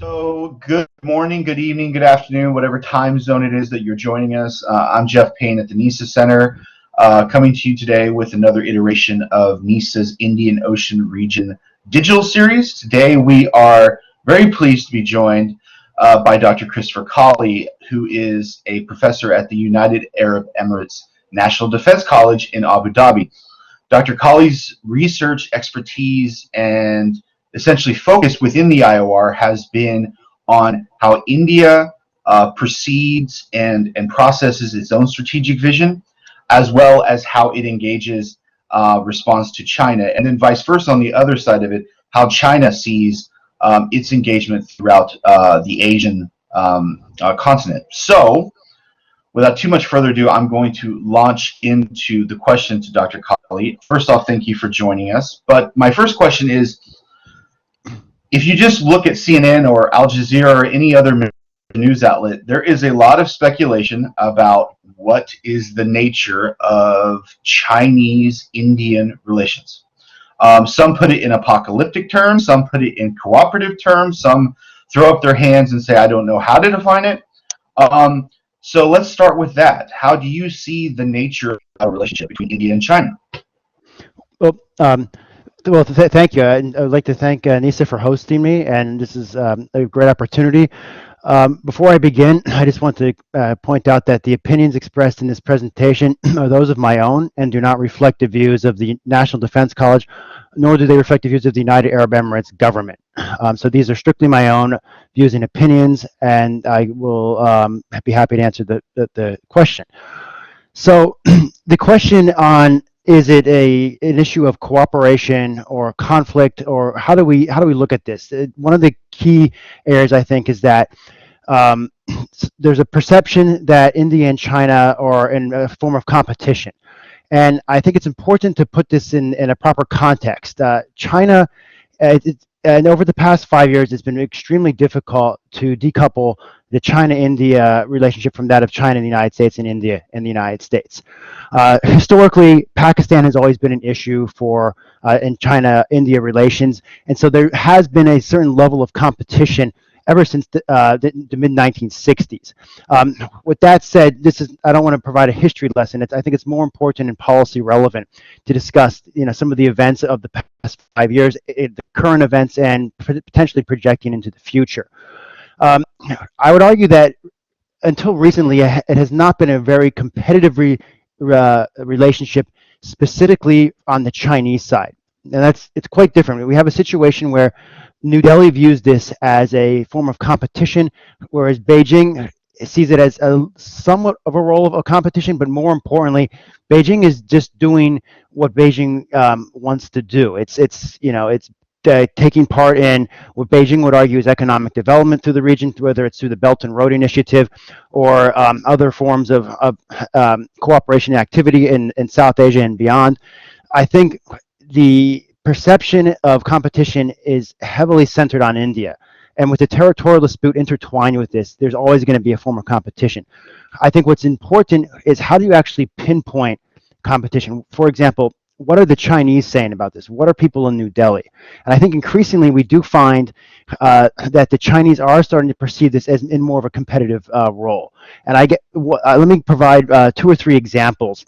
So, good morning, good evening, good afternoon, whatever time zone it is that you're joining us. I'm Jeff Payne at the NESA Center, coming to you today with another iteration of NESA's Indian Ocean Region Digital Series. Today, we are very pleased to be joined by Dr. Christopher Colley, who is a professor at the United Arab Emirates National Defence College in Abu Dhabi. Dr. Colley's research expertise and essentially focus within the IOR has been on how India proceeds and processes its own strategic vision, as well as how it engages response to China, and then vice versa on the other side of it, how China sees its engagement throughout the Asian continent. So, without too much further ado, I'm going to launch into the question to Dr. Colley. First off, thank you for joining us. But my first question is, if you just look at CNN or Al Jazeera or any other news outlet, there is a lot of speculation about what is the nature of Chinese-Indian relations. Some put it in apocalyptic terms, some put it in cooperative terms, some throw up their hands and say, I don't know how to define it. So let's start with that. How do you see the nature of the relationship between India and China? Well, thank you. I'd like to thank NESA for hosting me, and this is a great opportunity. Before I begin, I just want to point out that the opinions expressed in this presentation are those of my own and do not reflect the views of the National Defence College, nor do they reflect the views of the United Arab Emirates government. So these are strictly my own views and opinions, and I will be happy to answer the question. So the question on is it an issue of cooperation or conflict, or how do we look at this? One of the key areas, I think, is that there's a perception that India and China are in a form of competition. And I think it's important to put this in a proper context. China, and over the past 5 years, it's been extremely difficult to decouple the China-India relationship from that of China and the United States and India and the United States. Historically, Pakistan has always been an issue for in China-India relations, and so there has been a certain level of competition ever since the mid-1960s. With that said, I don't want to provide a history lesson. I think it's more important and policy relevant to discuss, some of the events of the past 5 years, the current events, and potentially projecting into the future. I would argue that until recently, it has not been a very competitive relationship, specifically on the Chinese side. And it's quite different. We have a situation where New Delhi views this as a form of competition, whereas Beijing sees it as somewhat of a role of a competition, but more importantly, Beijing is just doing what Beijing wants to do. It's taking part in what Beijing would argue is economic development through the region, whether it's through the Belt and Road Initiative or other forms of cooperation and activity in South Asia and beyond. I think the perception of competition is heavily centered on India. And with the territorial dispute intertwined with this, there's always going to be a form of competition. I think what's important is how do you actually pinpoint competition? For example, what are the Chinese saying about this? What are people in New Delhi? And I think increasingly we do find that the Chinese are starting to perceive this as in more of a competitive role. And let me provide 2 or 3 examples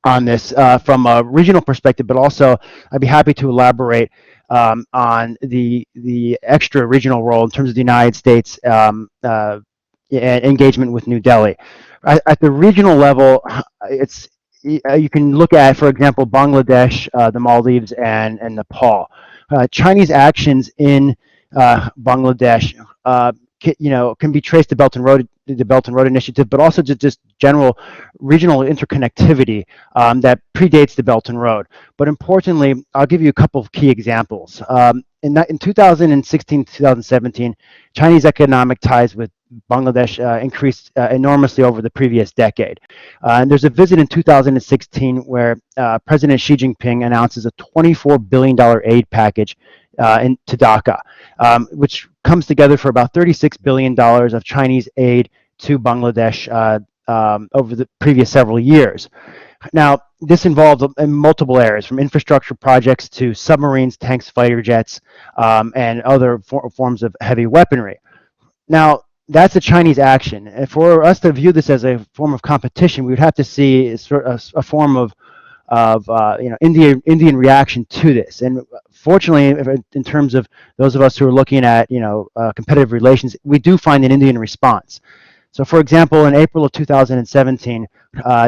on this from a regional perspective, but also I'd be happy to elaborate on the extra regional role in terms of the United States engagement with New Delhi. At the regional level, you can look at, for example, Bangladesh, the Maldives, and Nepal. Chinese actions in Bangladesh, can be traced to the Belt and Road Initiative, but also just general regional interconnectivity that predates the Belt and Road. But importantly, I'll give you a couple of key examples. In 2016, 2017, Chinese economic ties with Bangladesh increased enormously over the previous decade. And there's a visit in 2016 where President Xi Jinping announces a $24 billion aid package to Dhaka, which comes together for about $36 billion of Chinese aid to Bangladesh over the previous several years. Now, this involved in multiple areas, from infrastructure projects to submarines, tanks, fighter jets, and other forms of heavy weaponry. Now, that's a Chinese action. And for us to view this as a form of competition, we would have to see a form of Indian reaction to this. And fortunately, in terms of those of us who are looking at competitive relations, we do find an Indian response. So, for example, in April of 2017,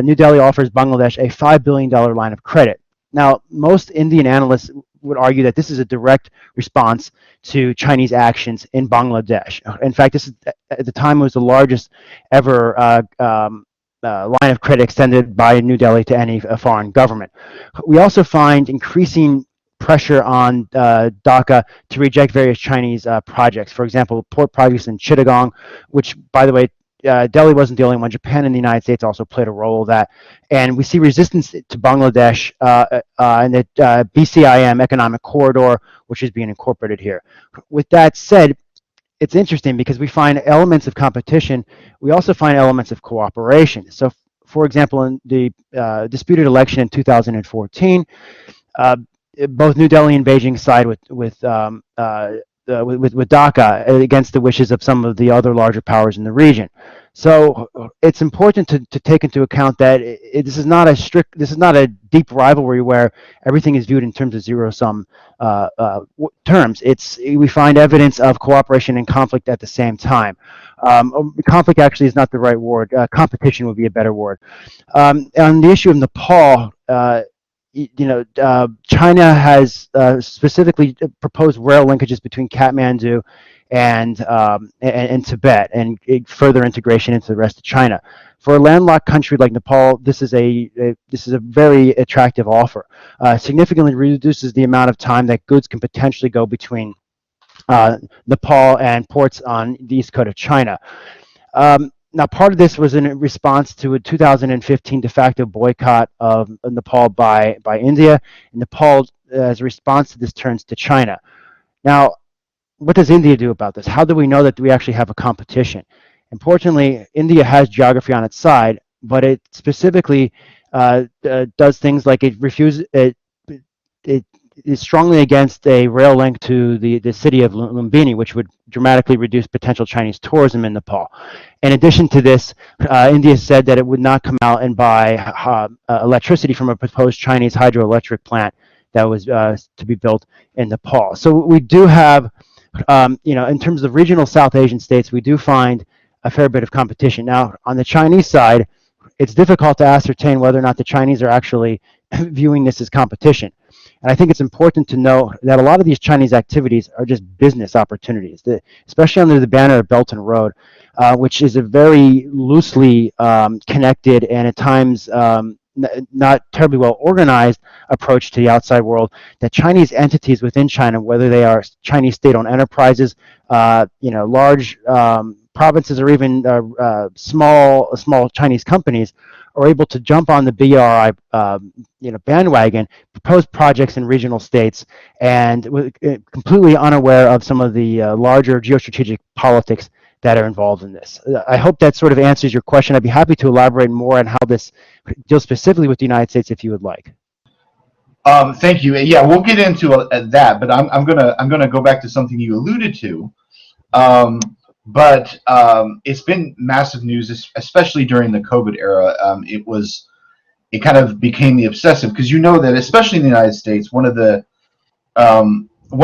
New Delhi offers Bangladesh a $5 billion line of credit. Now, most Indian analysts would argue that this is a direct response to Chinese actions in Bangladesh. In fact, this is, at the time, was the largest ever line of credit extended by New Delhi to any foreign government. We also find increasing pressure on Dhaka to reject various Chinese projects. For example, port projects in Chittagong, which, by the way, Delhi wasn't the only one. Japan and the United States also played a role in that. And we see resistance to Bangladesh in the BCIM economic corridor, which is being incorporated here. With that said, it's interesting because we find elements of competition. We also find elements of cooperation. So, for example, in the disputed election in 2014, both New Delhi and Beijing side with Dhaka against the wishes of some of the other larger powers in the region. So it's important to take into account that this is not a deep rivalry where everything is viewed in terms of zero-sum terms. We find evidence of cooperation and conflict at the same time. Conflict actually is not the right word. Competition would be a better word. On the issue of Nepal, China has specifically proposed rail linkages between Kathmandu and Tibet, and further integration into the rest of China. For a landlocked country like Nepal, this is a very attractive offer. Significantly reduces the amount of time that goods can potentially go between Nepal and ports on the east coast of China. Now, part of this was in response to a 2015 de facto boycott of Nepal by India. And Nepal, as a response to this, turns to China. Now, what does India do about this? How do we know that we actually have a competition? Unfortunately, India has geography on its side, but it specifically does things like it refuses. It is strongly against a rail link to the city of Lumbini, which would dramatically reduce potential Chinese tourism in Nepal. In addition to this, India said that it would not come out and buy electricity from a proposed Chinese hydroelectric plant that was to be built in Nepal. So we do have, in terms of regional South Asian states, we do find a fair bit of competition. Now, on the Chinese side, it's difficult to ascertain whether or not the Chinese are actually viewing this as competition. And I think it's important to know that a lot of these Chinese activities are just business opportunities, especially under the banner of Belt and Road, which is a very loosely connected and at times not terribly well organized approach to the outside world. That Chinese entities within China, whether they are Chinese state-owned enterprises, large provinces, or even small Chinese companies, are able to jump on the BRI bandwagon, propose projects in regional states, and completely unaware of some of the larger geostrategic politics that are involved in this. I hope that sort of answers your question. I'd be happy to elaborate more on how this deals specifically with the United States if you would like. Thank you. Yeah, we'll get into that, but I'm gonna go back to something you alluded to. But it's been massive news, especially during the COVID era. It kind of became the obsessive, because that especially in the United States, one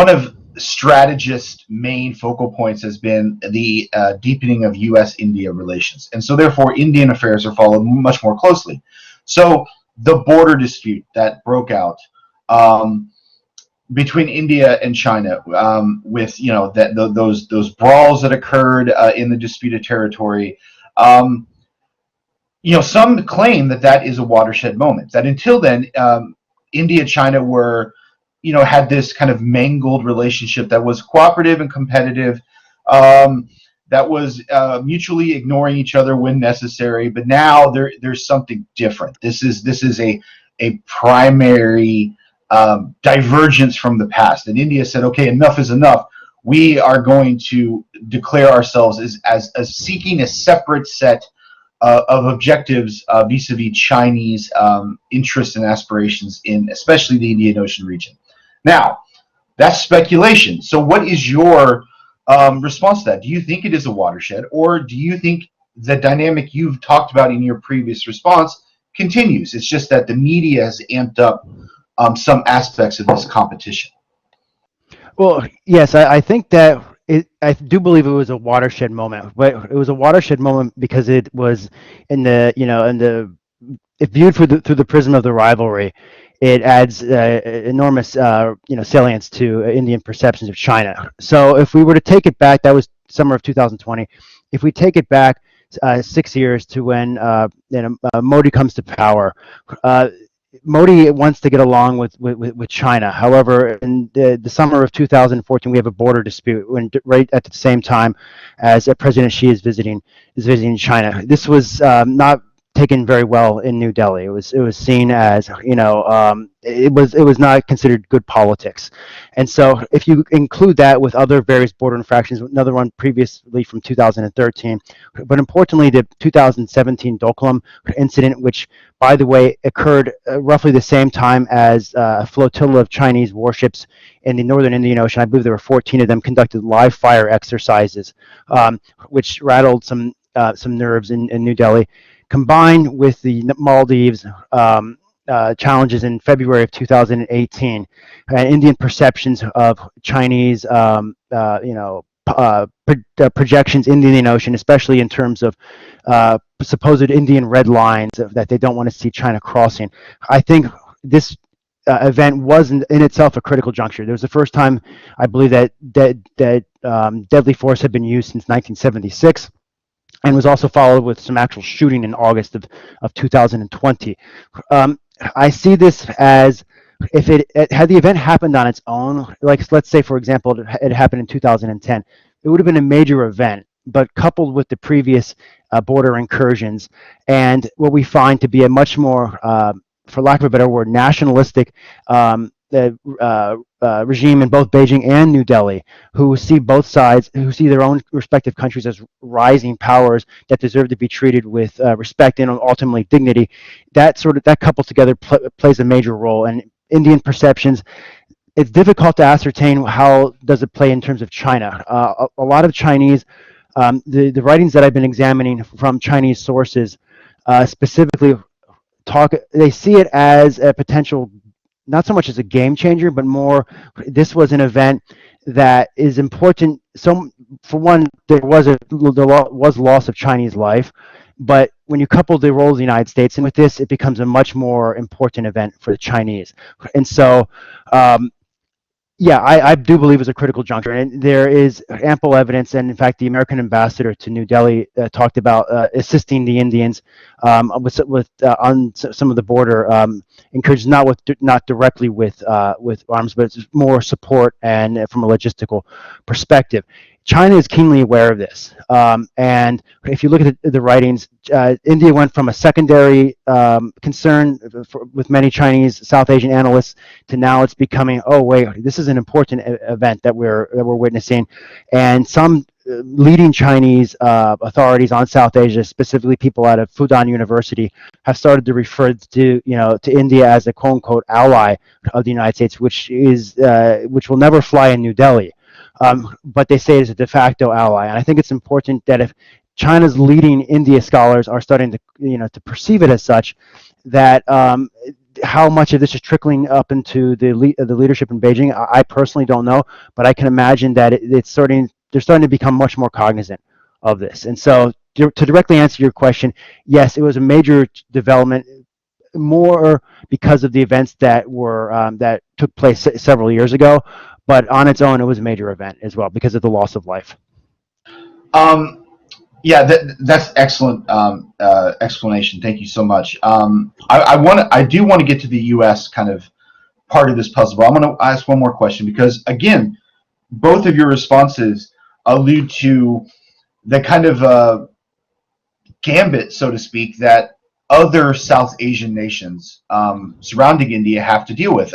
of strategists' main focal points has been the deepening of U.S.-India relations, and so therefore Indian affairs are followed much more closely. So the border dispute that broke out between India and China, with those brawls that occurred in the disputed territory. Some claim that is a watershed moment. That until then, India and China had this kind of mangled relationship that was cooperative and competitive, that was mutually ignoring each other when necessary. But now there's something different. This is a primary divergence from the past. And India said, okay, enough is enough. We are going to declare ourselves as seeking a separate set of objectives vis-a-vis Chinese interests and aspirations in especially the Indian Ocean region. Now, that's speculation. So what is your response to that? Do you think it is a watershed, or do you think the dynamic you've talked about in your previous response continues? It's just that the media has amped up some aspects of this competition. Well, yes, I think that I do believe it was a watershed moment, but it was a watershed moment because it was in the, if viewed through the prism of the rivalry, it adds enormous, salience to Indian perceptions of China. So if we were to take it back, that was summer of 2020. If we take it back 6 years to when Modi comes to power, Modi wants to get along with China. However, in the summer of 2014, we have a border dispute right at the same time as President Xi is visiting China. This was not taken very well in New Delhi. It was seen as it was not considered good politics. And so if you include that with other various border infractions, another one previously from 2013, but importantly the 2017 Doklam incident, which by the way occurred roughly the same time as a flotilla of Chinese warships in the northern Indian Ocean. I believe there were 14 of them, conducted live fire exercises, which rattled some nerves in New Delhi, combined with the Maldives challenges in February of 2018, Indian perceptions of Chinese, projections in the Indian Ocean, especially in terms of supposed Indian red lines that they don't want to see China crossing. I think this event was in itself a critical juncture. There was the first time, I believe, that deadly force had been used since 1976. And was also followed with some actual shooting in August of 2020. I see this as, if it had the event happened on its own, like let's say for example it happened in 2010, it would have been a major event. But coupled with the previous border incursions and what we find to be a much more, for lack of a better word, nationalistic regime in both Beijing and New Delhi, who see both sides, who see their own respective countries as rising powers that deserve to be treated with respect and ultimately dignity. That coupled together plays a major role. And Indian perceptions, it's difficult to ascertain how does it play in terms of China. A lot of Chinese, the writings that I've been examining from Chinese sources specifically they see it as a potential, not so much as a game changer, but more, this was an event that is important. So, for one, there was loss of Chinese life, but when you couple the role of the United States in with this, it becomes a much more important event for the Chinese. And so, yeah, I do believe it's a critical juncture, and there is ample evidence. And in fact, the American ambassador to New Delhi talked about assisting the Indians on some of the border, encouraged not directly with arms, but it's more support and from a logistical perspective. China is keenly aware of this, and if you look at the writings, India went from a secondary concern with many Chinese South Asian analysts to now it's becoming, oh wait, this is an important event that we're witnessing, and some leading Chinese authorities on South Asia, specifically people out of Fudan University, have started to refer to India as a quote unquote ally of the United States, which will never fly in New Delhi. But they say it's a de facto ally, and I think it's important that if China's leading India scholars are starting to perceive it as such, that how much of this is trickling up into the leadership in Beijing, I personally don't know, but I can imagine that they're starting to become much more cognizant of this. And so, to directly answer your question, yes, it was a major development, more because of the events that took place several years ago. But on its own, it was a major event as well because of the loss of life. Yeah, that's excellent explanation. Thank you so much. I do want to get to the U.S. kind of part of this puzzle, but I'm going to ask one more question because, again, both of your responses allude to the kind of gambit, so to speak, that other South Asian nations surrounding India have to deal with.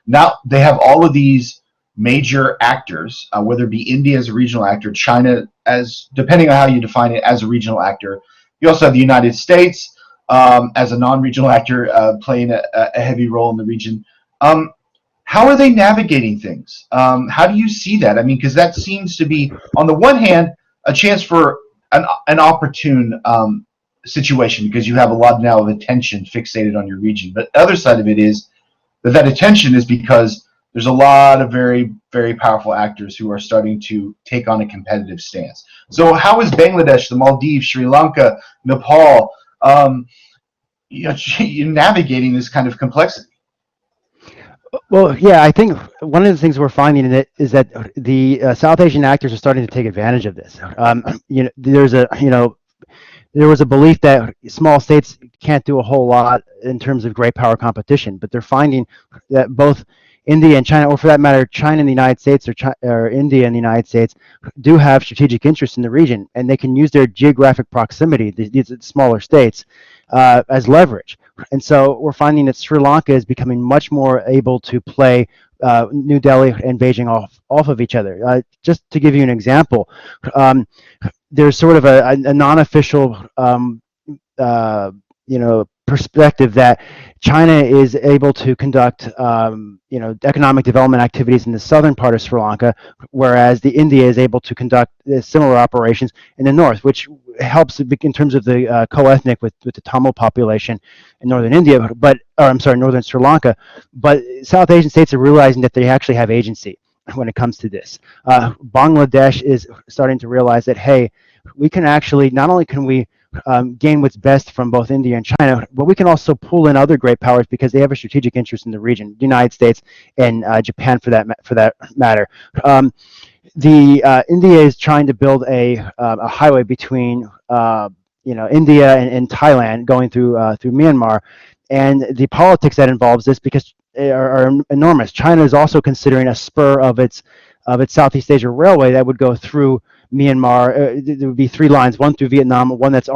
Now they have all of these major actors, whether it be India as a regional actor, China as, depending on how you define it, as a regional actor, You also have the United States as a non-regional actor playing a heavy role in the region. How are they navigating things? How do you see that? I mean, because that seems to be, on the one hand, a chance for an opportune situation, because you have a lot now of attention fixated on your region. But the other side of it is that attention is because there's a lot of very, very powerful actors who are starting to take on a competitive stance. So how is Bangladesh, the Maldives, Sri Lanka, Nepal, navigating this kind of complexity? Well, yeah, I think one of the things we're finding in it is that the South Asian actors are starting to take advantage of this. There was a belief that small states can't do a whole lot in terms of great power competition, but they're finding that both India and China, or for that matter, China and the United States, or India and the United States, do have strategic interests in the region, and they can use their geographic proximity, these smaller states, as leverage. And so we're finding that Sri Lanka is becoming much more able to play New Delhi and Beijing off of each other. Just to give you an example, there's sort of a non-official perspective that China is able to conduct economic development activities in the southern part of Sri Lanka, whereas the India is able to conduct similar operations in the north, which helps in terms of the co-ethnic with the Tamil population in northern India, northern Sri Lanka. But South Asian states are realizing that they actually have agency when it comes to this. Bangladesh is starting to realize that, hey, we can actually, not only can we gain what's best from both India and China, but we can also pull in other great powers because they have a strategic interest in the region, the United States and Japan for that matter. India is trying to build a highway between India and Thailand going through Myanmar, and the politics that involves this because are enormous. China is also considering a spur of its Southeast Asia railway that would go through Myanmar. There would be 3 lines: one through Vietnam, one that's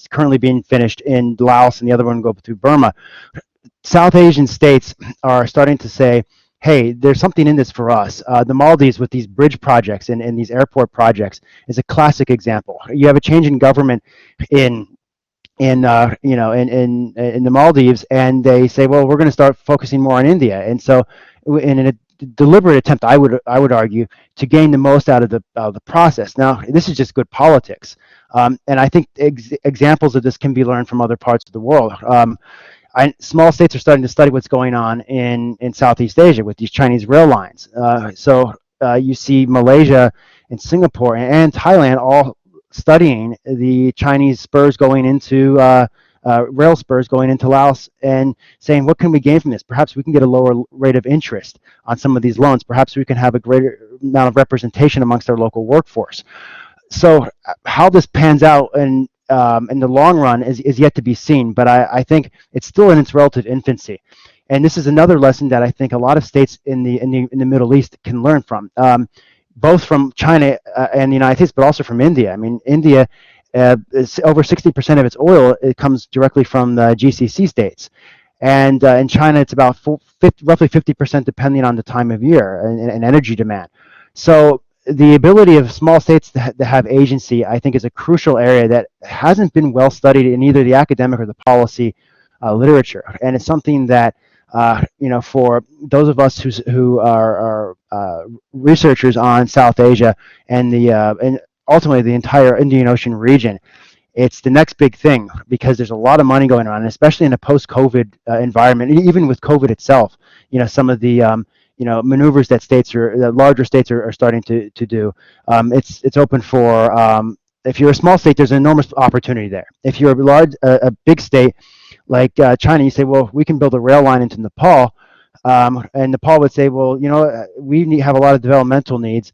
currently being finished in Laos, and the other one would go through Burma. South Asian states are starting to say, hey, there's something in this for us. The Maldives with these bridge projects and these airport projects is a classic example. You have a change in government in the Maldives, and they say, well, we're going to start focusing more on India. And so in a deliberate attempt, I would argue, to gain the most out of the process. Now, this is just good politics, and I think examples of this can be learned from other parts of the world. Small states are starting to study what's going on in Southeast Asia with these Chinese rail lines. So you see Malaysia and Singapore and Thailand all studying the Chinese spurs going into rail spurs going into Laos and saying, what can we gain from this? Perhaps we can get a lower rate of interest on some of these loans. Perhaps we can have a greater amount of representation amongst our local workforce. So how this pans out in the long run is yet to be seen, but I think it's still in its relative infancy. And this is another lesson that I think a lot of states in the Middle East can learn from. Both from China and the United States, but also from India. I mean, India, is over 60% of its oil, it comes directly from the GCC states. And in China, it's about roughly 50% depending on the time of year and energy demand. So the ability of small states to have agency, I think, is a crucial area that hasn't been well studied in either the academic or the policy literature. And it's something that for those of us who are researchers on South Asia and and ultimately the entire Indian Ocean region, it's the next big thing because there's a lot of money going on, and especially in a post-COVID environment, even with COVID itself. Some of the maneuvers that the larger states are starting to do. It's open for if you're a small state, there's an enormous opportunity there. If you're a big state like China, you say, well, we can build a rail line into Nepal, and Nepal would say, well, we have a lot of developmental needs.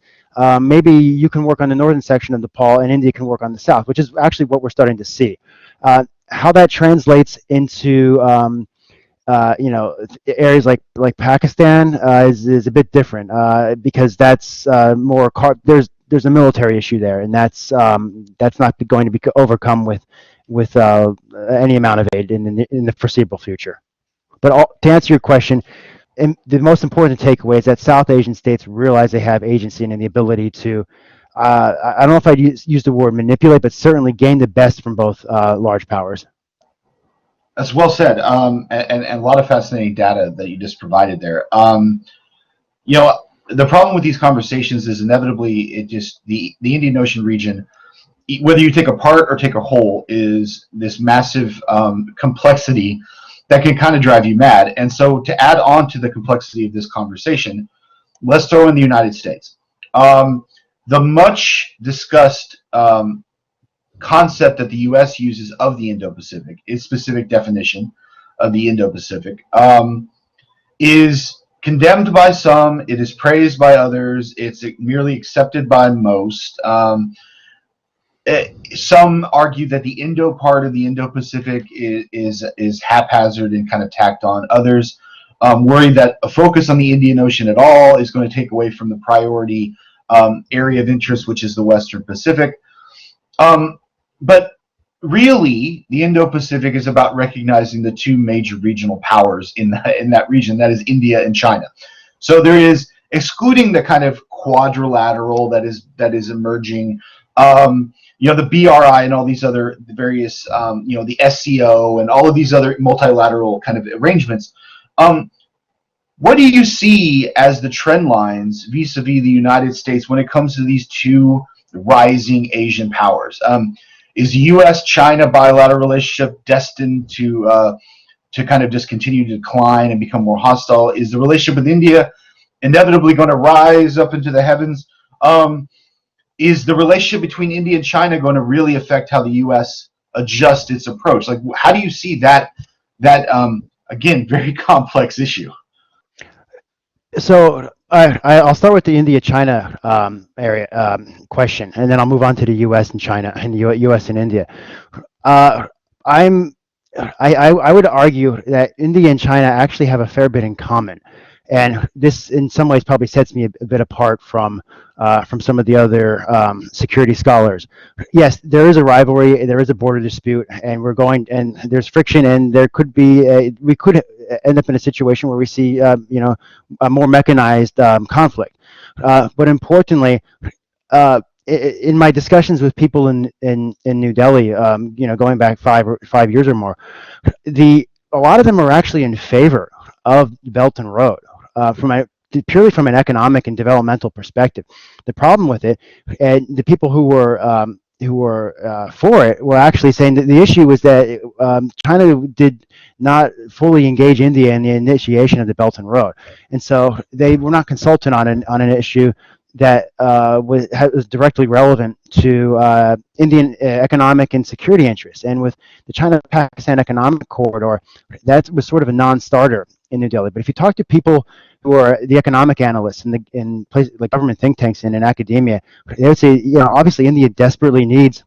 Maybe you can work on the northern section of Nepal, and India can work on the south, which is actually what we're starting to see. How that translates into areas like Pakistan is a bit different because that's more there's a military issue there, and that's not going to be overcome with any amount of aid in the foreseeable future. But to answer your question, the most important takeaway is that South Asian states realize they have agency and the ability to I don't know if I'd use the word manipulate, but certainly gain the best from both large powers. That's well said, and a lot of fascinating data that you just provided there. You know, the problem with these conversations is inevitably the Indian Ocean region, whether you take a part or take a whole, is this massive complexity that can kind of drive you mad. And so, to add on to the complexity of this conversation, let's throw in the United States. The much discussed concept that the U.S. uses of the Indo-Pacific, its specific definition of the Indo-Pacific, is condemned by some, it is praised by others, it's merely accepted by most. Some argue that the Indo part of the Indo-Pacific is haphazard and kind of tacked on. Others worry that a focus on the Indian Ocean at all is going to take away from the priority area of interest, which is the Western Pacific. But really, the Indo-Pacific is about recognizing the two major regional powers in that region, that is India and China. So there is, excluding the kind of quadrilateral that is emerging, the BRI and all these other various, the SCO and all of these other multilateral kind of arrangements. What do you see as the trend lines vis-a-vis the United States when it comes to these two rising Asian powers? Is the U.S.-China bilateral relationship destined to kind of just continue to decline and become more hostile? Is the relationship with India inevitably going to rise up into the heavens? Is the relationship between India and China going to really affect how the U.S. adjusts its approach? Like, how do you see that again, very complex issue? So I'll start with the India-China area question, and then I'll move on to the U.S. and China, and the U.S. and India. I would argue that India and China actually have a fair bit in common, and this, in some ways, probably sets me a bit apart from some of the other security scholars. Yes, there is a rivalry, there is a border dispute, and there's friction, and there could be we could end up in a situation where we see a more mechanized conflict. But importantly, in my discussions with people in New Delhi, going back 5 years or more, a lot of them are actually in favor of the Belt and Road purely from an economic and developmental perspective. The problem with it, and the people who were for it were actually saying that the issue was that China did not fully engage India in the initiation of the Belt and Road, and so they were not consulted on an issue that was directly relevant to Indian economic and security interests. And with the China-Pakistan Economic Corridor, that was sort of a non-starter in New Delhi. But if you talk to people who are the economic analysts in places like government think tanks and in academia, they would say, obviously India desperately needs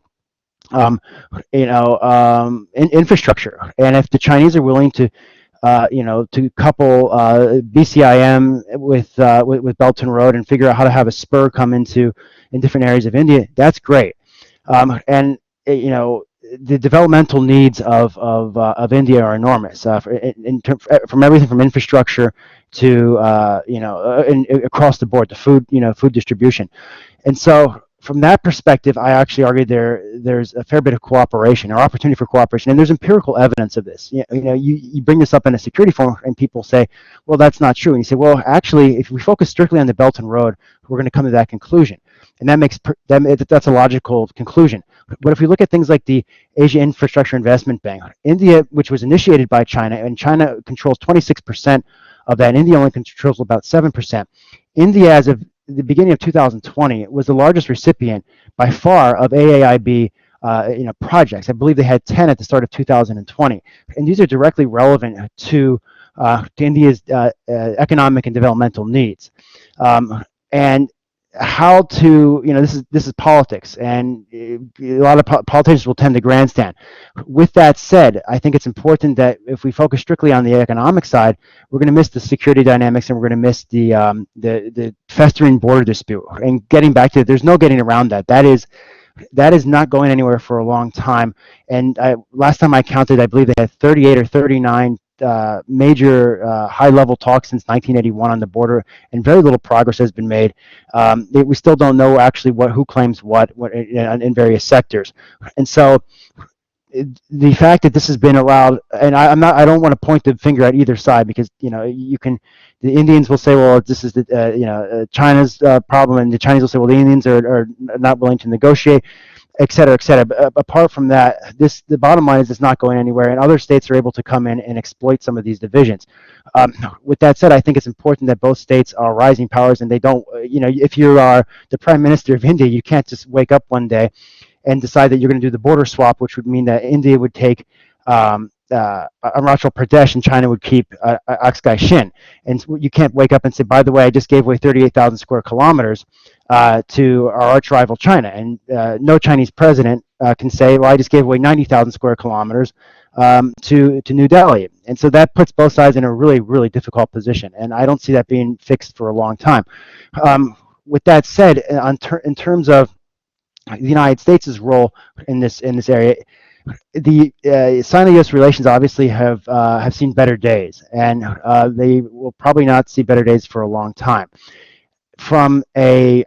infrastructure, and if the Chinese are willing to couple BCIM with Belt and Road and figure out how to have a spur come in different areas of India, that's great. And the developmental needs of India are enormous, from everything from infrastructure to across the board, to food distribution. And so from that perspective, I actually argue there's a fair bit of cooperation or opportunity for cooperation, and there's empirical evidence of this. You bring this up in a security forum, and people say, well, that's not true. And you say, well, actually, if we focus strictly on the Belt and Road, we're going to come to that conclusion. And that's a logical conclusion. But if we look at things like the Asia Infrastructure Investment Bank, India, which was initiated by China, and China controls 26% of that, and India only controls about 7%. India, as of the beginning of 2020, was the largest recipient by far of AAIB projects. I believe they had 10 at the start of 2020, and these are directly relevant to India's economic and developmental needs. And how to, this is politics, and a lot of politicians will tend to grandstand. With that said, I think it's important that if we focus strictly on the economic side, we're going to miss the security dynamics, and we're going to miss the festering border dispute. And getting back to it, there's no getting around that. That is not going anywhere for a long time. And last time I counted, I believe they had 38 or 39 major high-level talks since 1981 on the border, and very little progress has been made. We still don't know actually who claims what in various sectors, and so the fact that this has been allowed, and I don't want to point the finger at either side, because the Indians will say, well, this is China's problem, and the Chinese will say, well, the Indians are not willing to negotiate, et cetera, et cetera. But apart from that, the bottom line is it's not going anywhere, and other states are able to come in and exploit some of these divisions. With that said, I think it's important that both states are rising powers, and they don't, if you are the Prime Minister of India, you can't just wake up one day and decide that you're going to do the border swap, which would mean that India would take Arunachal Pradesh and China would keep Aksai Chin. And you can't wake up and say, by the way, I just gave away 38,000 square kilometers to our arch rival China. And no Chinese president can say, well, I just gave away 90,000 square kilometers to New Delhi. And so that puts both sides in a really, really difficult position. And I don't see that being fixed for a long time. With that said, in terms of the United States' role in this area, the Sino-U.S. relations obviously have seen better days, and they will probably not see better days for a long time. From a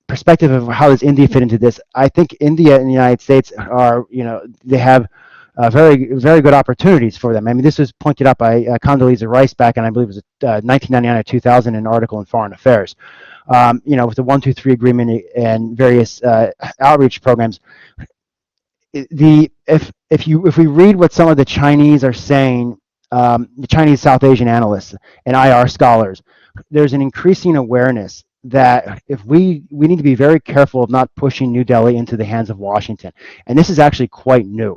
perspective of how does India fit into this, I think India and the United States are, they have very, very good opportunities for them. I mean, this was pointed out by Condoleezza Rice back in, I believe it was 1999 or 2000, an article in Foreign Affairs. With the 123 agreement and various outreach programs, if we read what some of the Chinese are saying, the Chinese South Asian analysts and IR scholars, there's an increasing awareness that if we need to be very careful of not pushing New Delhi into the hands of Washington, and this is actually quite new,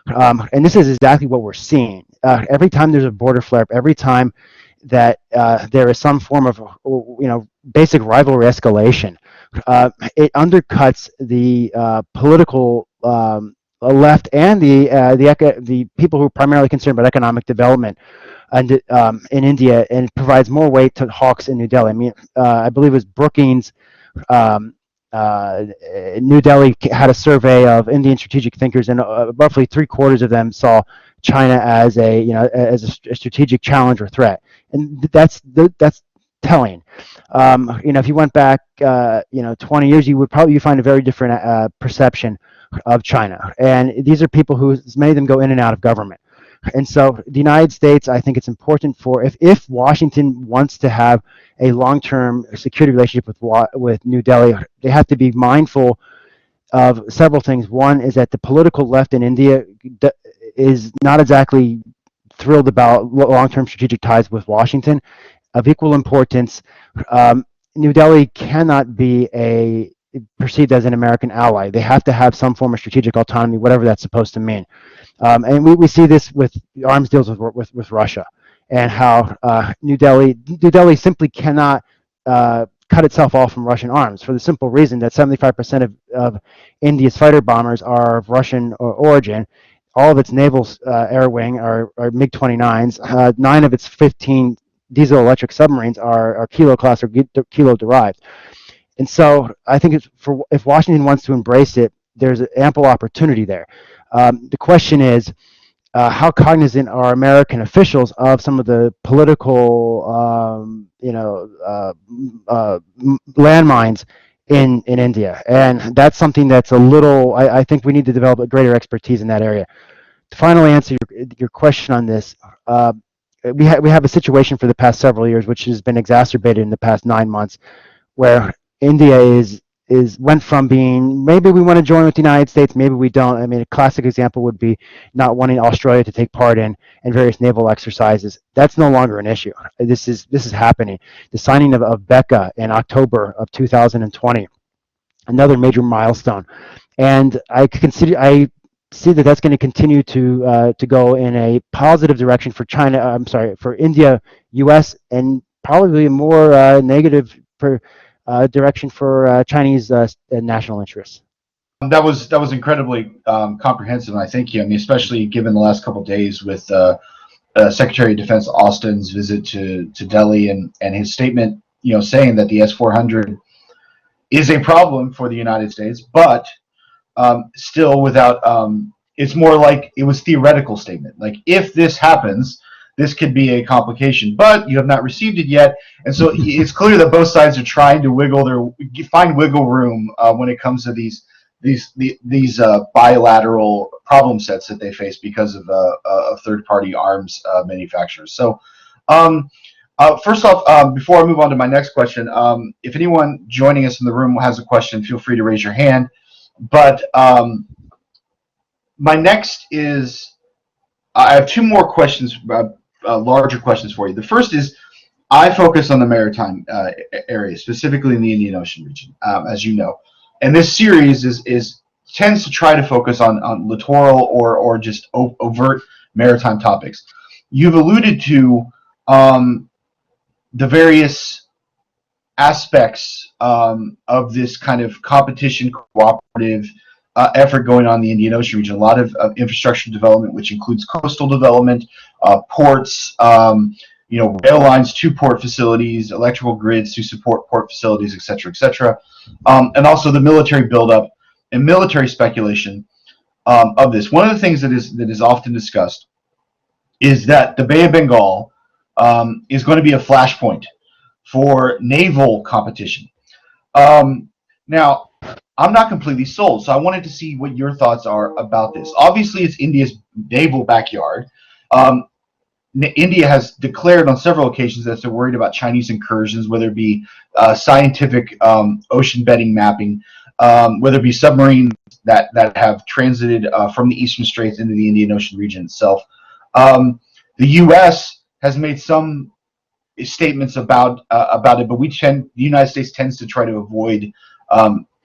and this is exactly what we're seeing. Every time there's a border flare-up, every time that there is some form of basic rivalry escalation, it undercuts the political left and the people who are primarily concerned about economic development and in India, and provides more weight to hawks in New Delhi. I mean, I believe it was Brookings. New Delhi had a survey of Indian strategic thinkers, and roughly 3/4 of them saw China as a strategic challenge or threat, and that's telling. If you went back 20 years, you find a very different perception of China, and these are people who, many of them, go in and out of government. And so the United States, I think it's important for, if Washington wants to have a long-term security relationship with New Delhi, they have to be mindful of several things. One is that the political left in India is not exactly thrilled about long-term strategic ties with Washington. Of equal importance, New Delhi cannot be perceived as an American ally. They have to have some form of strategic autonomy, whatever that's supposed to mean. And we see this with arms deals with Russia, and how New Delhi simply cannot cut itself off from Russian arms, for the simple reason that 75% of India's fighter bombers are of Russian origin. All of its naval air wing are MiG-29s. 9 of its 15 diesel-electric submarines are Kilo class or Kilo derived. And so I think if Washington wants to embrace it, there's ample opportunity there. The question is, how cognizant are American officials of some of the political, landmines in India? And that's something that's a little, I think we need to develop a greater expertise in that area. To finally answer your question on this, we have a situation for the past several years, which has been exacerbated in the past 9 months, where India went from being, maybe we want to join with the United States, maybe we don't. I mean, a classic example would be not wanting Australia to take part in various naval exercises. That's no longer an issue. This is happening. The signing of BECA in October of 2020, another major milestone, and I see that that's going to continue to go in a positive direction for China. I'm sorry, for India, U.S., and probably a more negative direction for Chinese national interests. That was incredibly comprehensive, and I thank you. I mean, especially given the last couple of days with Secretary of Defense Austin's visit to Delhi and his statement, saying that the S-400 is a problem for the United States, but still without it's more like it was theoretical statement. Like if this happens, this could be a complication, but you have not received it yet, and so it's clear that both sides are trying to find wiggle room when it comes to these bilateral problem sets that they face because of third-party arms manufacturers. So, first off, before I move on to my next question, if anyone joining us in the room has a question, feel free to raise your hand. But my next is, I have two more questions, larger questions for you. The first is, I focus on the maritime area, specifically in the Indian Ocean region, as you know. And this series tends to try to focus on littoral or just overt maritime topics. You've alluded to the various aspects of this kind of competition cooperative effort going on in the Indian Ocean region. A lot of infrastructure development, which includes coastal development, ports, rail lines to port facilities, electrical grids to support port facilities, et cetera, and also the military buildup and military speculation of this. One of the things that is often discussed is that the Bay of Bengal is going to be a flashpoint for naval competition. Now, I'm not completely sold, so I wanted to see what your thoughts are about this. Obviously, it's India's naval backyard. India has declared on several occasions that they're worried about Chinese incursions, whether it be scientific ocean bedding mapping, whether it be submarines that have transited from the Eastern Straits into the Indian Ocean region itself. The U.S. has made some statements about it, but the United States tends to try to avoid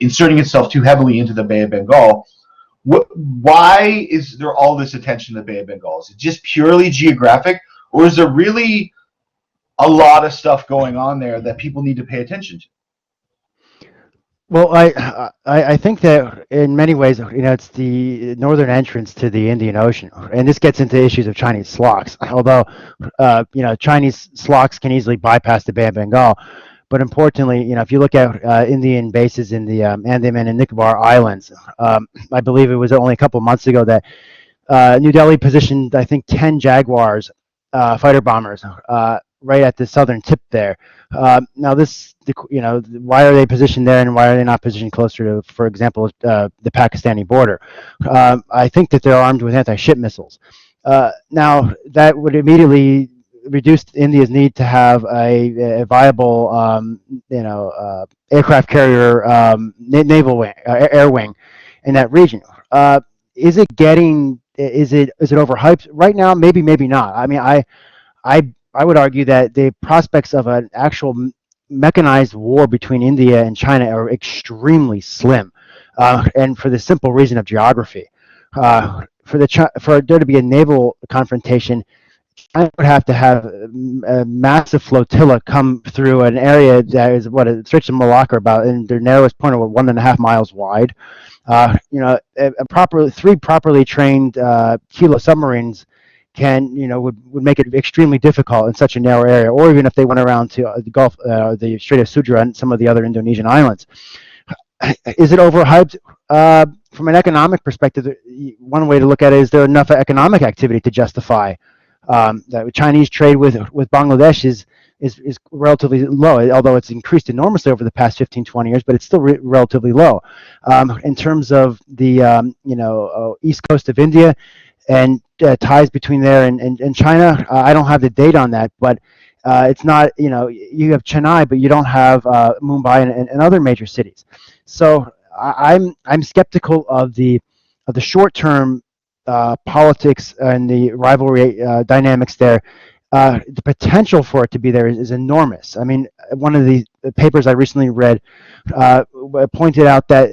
inserting itself too heavily into the Bay of Bengal. Why is there all this attention to the Bay of Bengal? Is it just purely geographic, or is there really a lot of stuff going on there that people need to pay attention to? Well, I think that in many ways, it's the northern entrance to the Indian Ocean, and this gets into issues of Chinese slocks. Although, Chinese slocks can easily bypass the Bay of Bengal, but importantly, if you look at Indian bases in the Andaman and Nicobar Islands, I believe it was only a couple of months ago that New Delhi positioned, I think, 10 Jaguars fighter bombers right at the southern tip there. Now, why are they positioned there, and why are they not positioned closer to, for example, the Pakistani border? I think that they're armed with anti-ship missiles. Now, that would immediately reduce India's need to have a viable, aircraft carrier naval wing, air wing in that region. Is it overhyped right now? Maybe not. I mean, I would argue that the prospects of an actual mechanized war between India and China are extremely slim, and for the simple reason of geography. For there to be a naval confrontation, China would have to have a massive flotilla come through an area that is the Straits of Malacca, about in their narrowest point of 1.5 miles wide. Three properly trained kilo submarines would make it extremely difficult in such a narrow area, or even if they went around to the Gulf, the Strait of Sudra, and some of the other Indonesian islands. Is it overhyped? From an economic perspective, one way to look at it is there enough economic activity to justify that Chinese trade with Bangladesh is relatively low, although it's increased enormously over the past 15-20 years, but it's still relatively low. In terms of the east coast of India and ties between there and China, I don't have the data on that, but it's not, you have Chennai, but you don't have Mumbai and other major cities. So I'm skeptical of the short-term politics and the rivalry dynamics there. The potential for it to be there is enormous. I mean, one of the papers I recently read pointed out that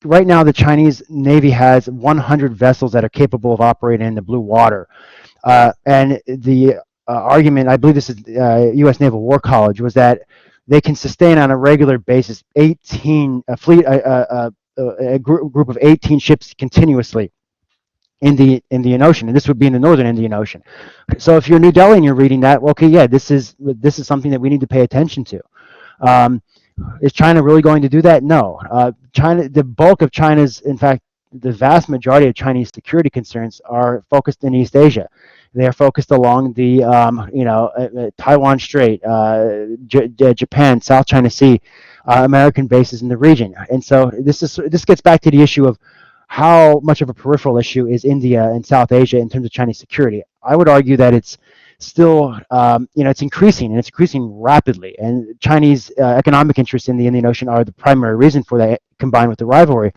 right now the Chinese Navy has 100 vessels that are capable of operating in the blue water. And the argument, I believe this is U.S. Naval War College, was that they can sustain on a regular basis a group of 18 ships continuously in the Indian Ocean, and this would be in the northern Indian Ocean. So if you're New Delhi and you're reading that, well, okay, yeah, this is something that we need to pay attention to. Is China really going to do that? No. The bulk of China's, in fact, the vast majority of Chinese security concerns are focused in East Asia. They are focused along the Taiwan Strait, Japan, South China Sea, American bases in the region. And so this gets back to the issue of how much of a peripheral issue is India and South Asia in terms of Chinese security. I would argue that it's still, it's increasing, and it's increasing rapidly. And Chinese economic interests in the Indian Ocean are the primary reason for that, combined with the rivalry.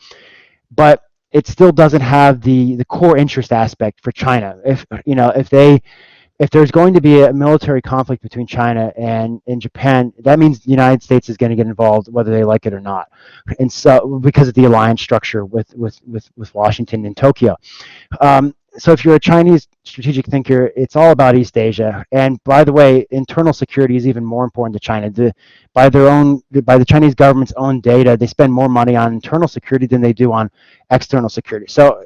But it still doesn't have the core interest aspect for China. If there's going to be a military conflict between China and Japan, that means the United States is going to get involved, whether they like it or not. And so, because of the alliance structure with Washington and Tokyo. So if you're a Chinese strategic thinker, it's all about East Asia. And by the way, internal security is even more important to China. By the Chinese government's own data, they spend more money on internal security than they do on external security. So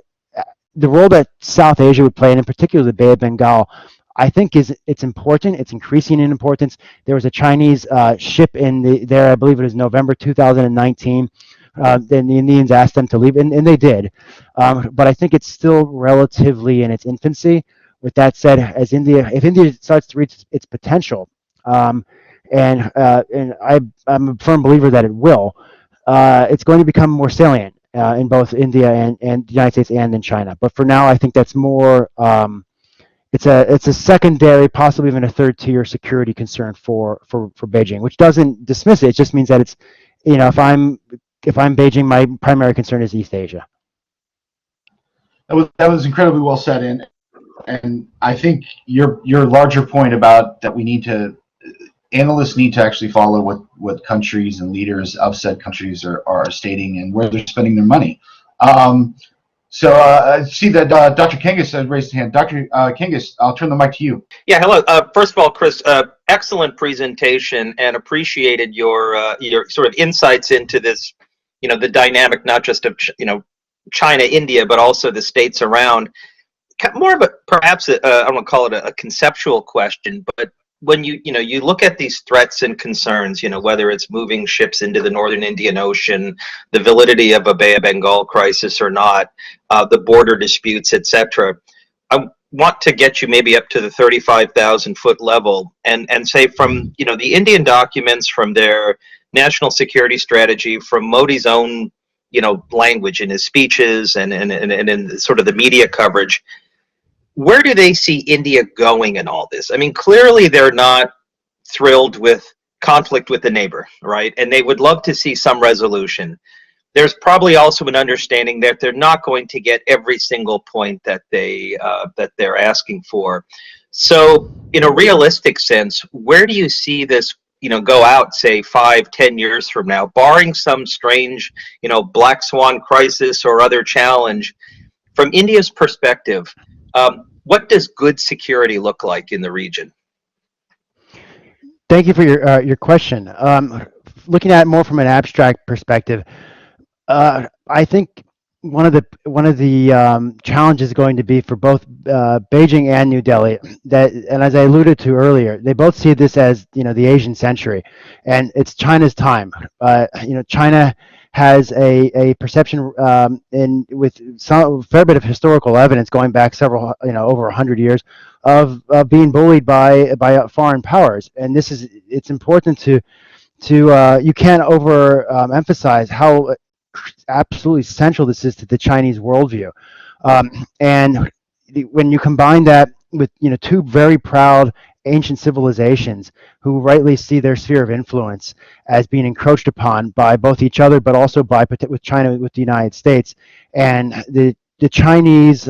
the role that South Asia would play, and in particular the Bay of Bengal, I think it's important. It's increasing in importance. There was a Chinese ship there, I believe it was November 2019. Then the Indians asked them to leave, and they did. But I think it's still relatively in its infancy. With that said, if India starts to reach its potential, and I'm a firm believer that it will, it's going to become more salient in both India and the United States and in China. But for now, I think that's more. It's a secondary, possibly even a third tier security concern for Beijing, which doesn't dismiss it. It just means that it's, if I'm Beijing, my primary concern is East Asia. That was incredibly well said, and I think your larger point about that analysts need to actually follow what countries and leaders of said countries are stating and where they're spending their money. So I see that Dr. Kangas has raised his hand. Dr. Kangas, I'll turn the mic to you. Yeah, hello. First of all, Chris, excellent presentation, and appreciated your sort of insights into this, the dynamic not just of China, India, but also the states around. More of a perhaps I don't want to call it a conceptual question, but when you look at these threats and concerns, whether it's moving ships into the northern Indian Ocean, the validity of a Bay of Bengal crisis or not, the border disputes, etc. I want to get you maybe up to the 35,000-foot level and say from the Indian documents, from their national security strategy, from Modi's own language in his speeches and in sort of the media coverage. Where do they see India going in all this? I mean, clearly they're not thrilled with conflict with the neighbor, right? And they would love to see some resolution. There's probably also an understanding that they're not going to get every single point that they're asking for. So, in a realistic sense, where do you see this, go out, say 5-10 years from now, barring some strange, black swan crisis or other challenge? From India's perspective, what does good security look like in the region? Thank you for your question. Looking at it more from an abstract perspective, I think one of the challenges is going to be for both Beijing and New Delhi and as I alluded to earlier, they both see this as the Asian century, and it's China's time. China has a perception with some fair bit of historical evidence going back several, over 100 years of being bullied by foreign powers, and it's important to you can't emphasize how absolutely central this is to the Chinese worldview, and when you combine that with two very proud ancient civilizations who rightly see their sphere of influence as being encroached upon by both each other, but also with China, with the United States, and the Chinese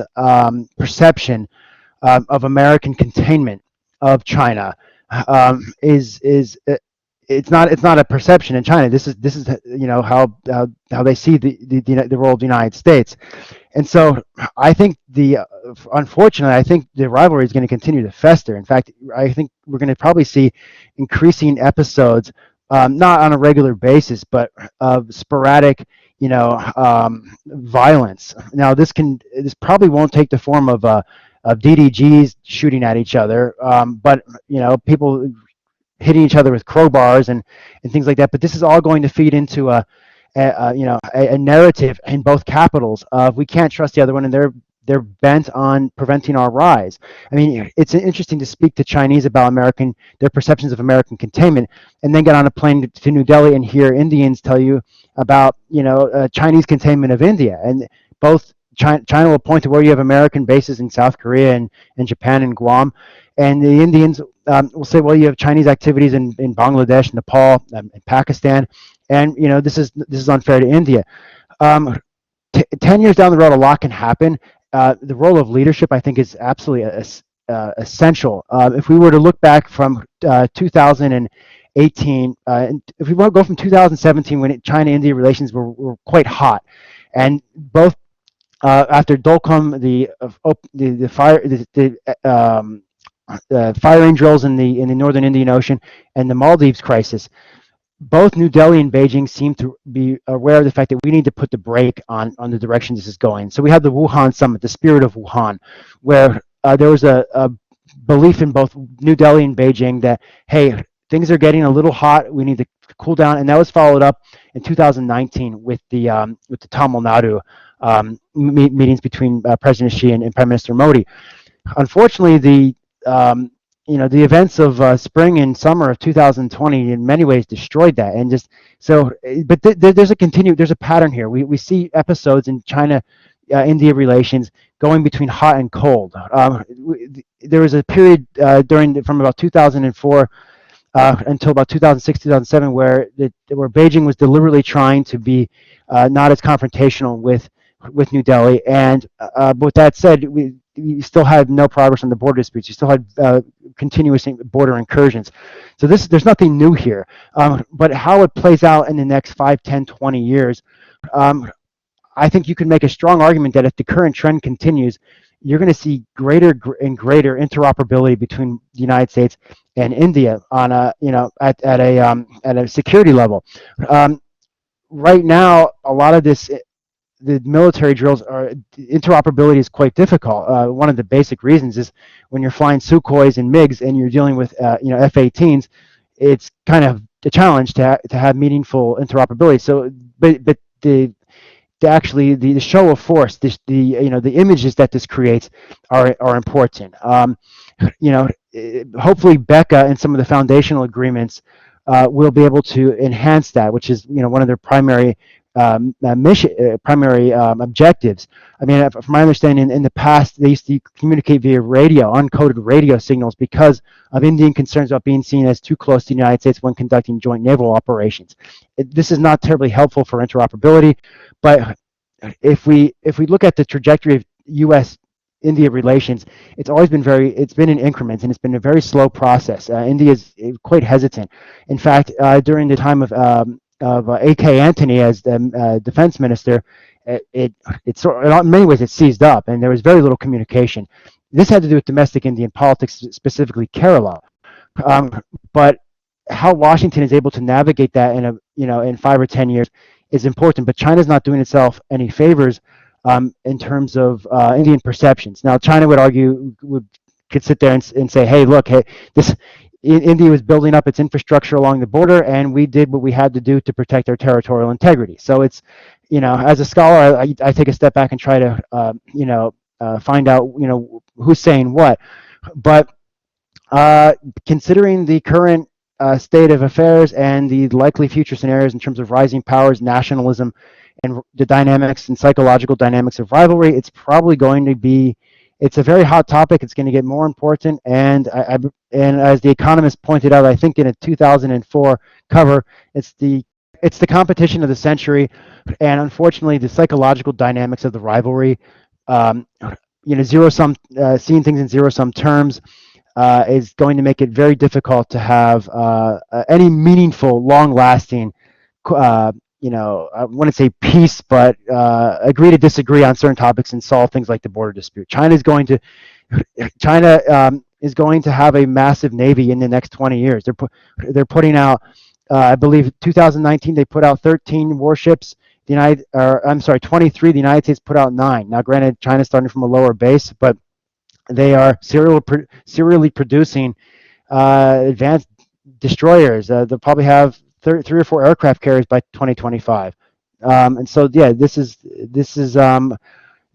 perception of American containment of China it's not a perception in China. This is how they see the role of the United States. And so I think unfortunately, I think the rivalry is going to continue to fester. In fact, I think we're going to probably see increasing episodes, not on a regular basis, but of sporadic, violence. Now, this probably won't take the form of DDGs shooting at each other, but people hitting each other with crowbars and things like that. But this is all going to feed into a narrative in both capitals of we can't trust the other one, and they're bent on preventing our rise. I mean, it's interesting to speak to Chinese about their perceptions of American containment, and then get on a plane to New Delhi and hear Indians tell you about Chinese containment of India. And both China will point to where you have American bases in South Korea and Japan and Guam, and the Indians will say, well, you have Chinese activities in Bangladesh, Nepal, and Pakistan, and this is unfair to India. 10 years down the road, a lot can happen. The role of leadership, I think, is absolutely essential. If we were to look back from 2018, if we want to go from 2017, when China-India relations were quite hot, and both after Dolcom, the firing drills in the northern Indian Ocean, and the Maldives crisis, both New Delhi and Beijing seem to be aware of the fact that we need to put the brake on the direction this is going. So we had the Wuhan summit, the spirit of Wuhan, where there was a belief in both New Delhi and Beijing that, hey, things are getting a little hot, we need to cool down, and that was followed up in 2019 with the Tamil Nadu meetings between President Xi and Prime Minister Modi. Unfortunately, the events of spring and summer of 2020 in many ways destroyed that, and just so. But there's a pattern here. We see episodes in China India relations going between hot and cold. There was a period from about 2004 until about 2006, 2007, where Beijing was deliberately trying to be not as confrontational with New Delhi. And with that said, we still had no progress on the border disputes. You still had continuous border incursions. So there's nothing new here. But how it plays out in the next 5, 10, 20 years, I think you can make a strong argument that if the current trend continues, you're going to see greater and greater interoperability between the United States and India on at a security level. Right now, a lot of the military drills interoperability is quite difficult. One of the basic reasons is when you're flying Sukhois and MiGs and you're dealing with F-18s, it's kind of a challenge to have meaningful interoperability. So, but the show of force, the images that this creates are important. Hopefully Becca and some of the foundational agreements will be able to enhance that, which is one of their primary objectives. I mean, from my understanding, in the past, they used to communicate via radio, uncoded radio signals, because of Indian concerns about being seen as too close to the United States when conducting joint naval operations. This is not terribly helpful for interoperability, but if we look at the trajectory of U.S.-India relations, it's been in increments, and it's been a very slow process. India is quite hesitant. In fact, during the time of A.K. Antony as the defense minister, in many ways it seized up, and there was very little communication. This had to do with domestic Indian politics, specifically Kerala. But how Washington is able to navigate that in 5 or 10 years is important. But China's not doing itself any favors in terms of Indian perceptions. Now, China could sit there and say, hey, look, India was building up its infrastructure along the border, and we did what we had to do to protect our territorial integrity. So it's, as a scholar, I take a step back and try to, find out, who's saying what. But considering the current state of affairs and the likely future scenarios in terms of rising powers, nationalism, and the dynamics and psychological dynamics of rivalry, it's probably going to be. It's a very hot topic. It's going to get more important, and as The Economist pointed out, I think in a 2004 cover, it's the competition of the century, and unfortunately, the psychological dynamics of the rivalry, zero-sum, seeing things in zero-sum terms, is going to make it very difficult to have any meaningful, long-lasting. I wouldn't say peace, but agree to disagree on certain topics and solve things like the border dispute. China is going to have a massive navy in the next 20 years. They're putting out, I believe, 2019 they put out 13 warships. 23. The United States put out 9. Now, granted, China's starting from a lower base, but they are serially producing advanced destroyers. They'll probably have 3 or 4 aircraft carriers by 2025. And so, yeah, this is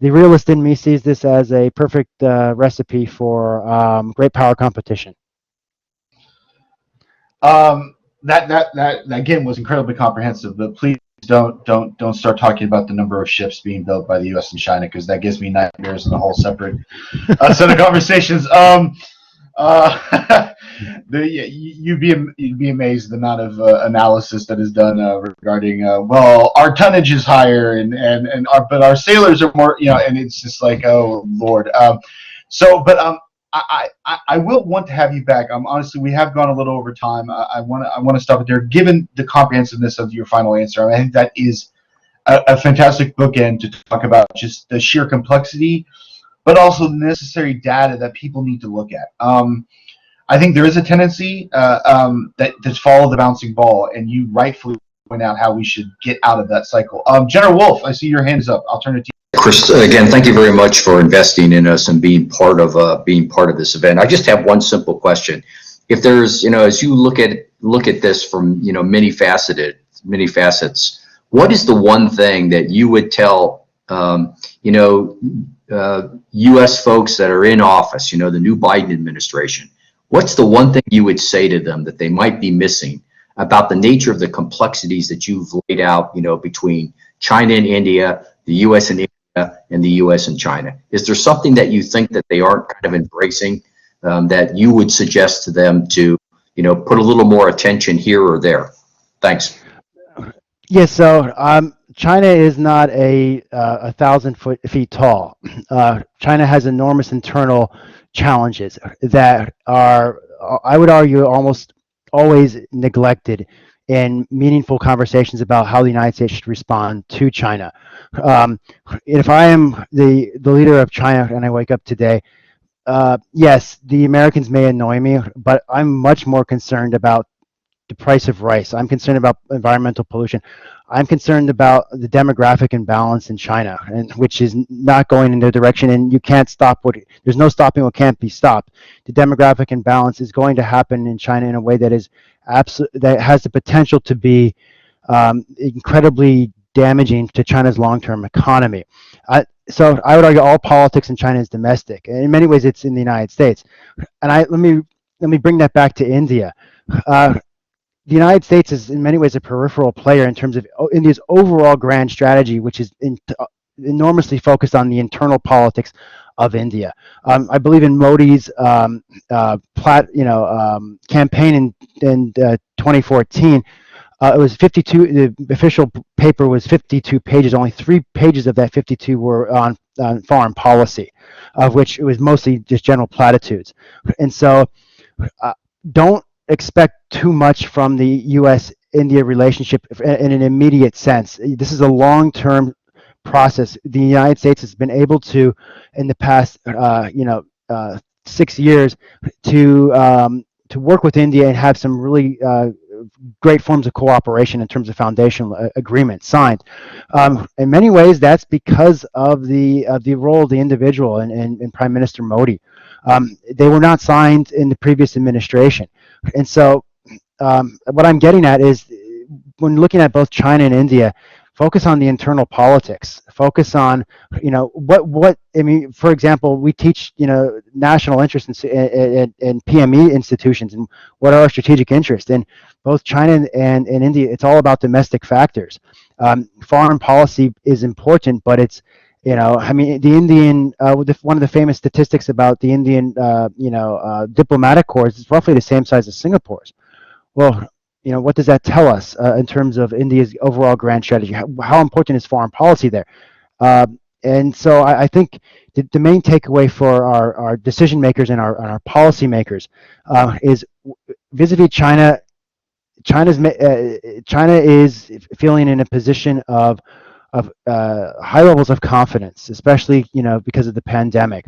the realist in me sees this as a perfect recipe for great power competition. That again was incredibly comprehensive, but please don't start talking about the number of ships being built by the U.S. and China, because that gives me nightmares and a whole separate set of conversations. You'd be amazed at the amount of analysis that is done regarding well, our tonnage is higher and but our sailors are more, and it's just like, oh Lord. I will want to have you back. Honestly, we have gone a little over time. I want to stop it there. Given the comprehensiveness of your final answer, I think that is a fantastic bookend to talk about just the sheer complexity, but also the necessary data that people need to look at. I think there is a tendency that to follow the bouncing ball, and you rightfully point out how we should get out of that cycle. General Wolf, I see your hand is up. I'll turn it to you. Chris, again, thank you very much for investing in us and being part of this event. I just have one simple question. If there's, as you look at this from, many facets, what is the one thing that you would tell, U.S. folks that are in office, the new Biden administration? What's the one thing you would say to them that they might be missing about the nature of the complexities that you've laid out, between China and India, the U.S. and India, and the U.S. and China? Is there something that you think that they aren't kind of embracing that you would suggest to them to, put a little more attention here or there? Thanks. Yes, so China is not a 1,000 feet tall. China has enormous internal challenges that are, I would argue, almost always neglected in meaningful conversations about how the United States should respond to China. If I am the leader of China and I wake up today, yes, the Americans may annoy me, but I'm much more concerned about the price of rice. I'm concerned about environmental pollution. I'm concerned about the demographic imbalance in China, and which is not going in their direction, and you can't stop there's no stopping what can't be stopped. The demographic imbalance is going to happen in China in a way that is that has the potential to be incredibly damaging to China's long-term economy. So I would argue all politics in China is domestic, and in many ways it's in the United States. And let me bring that back to India. The United States is in many ways a peripheral player in terms of India's overall grand strategy, which is enormously focused on the internal politics of India. I believe in Modi's campaign in 2014. It was 52. The official paper was 52 pages. Only 3 pages of that 52 were on foreign policy, of which it was mostly just general platitudes. And so, don't expect too much from the U.S.-India relationship in an immediate sense. This is a long-term process. The United States has been able to, in the past, 6 years, to work with India and have some really great forms of cooperation in terms of foundational agreements signed. In many ways, that's because of the role of the individual and Prime Minister Modi. They were not signed in the previous administration. And so what I'm getting at is, when looking at both China and India, focus on the internal politics. Focus on, what I mean. For example, we teach, national interests in PME institutions, and what are our strategic interests. In both China and India, it's all about domestic factors. Foreign policy is important, but it's, the Indian, one of the famous statistics about the Indian, diplomatic corps is roughly the same size as Singapore's. Well, what does that tell us in terms of India's overall grand strategy? How important is foreign policy there? And so I think the main takeaway for our decision makers and our policy makers is vis-a-vis China. China is feeling in a position of high levels of confidence, especially because of the pandemic.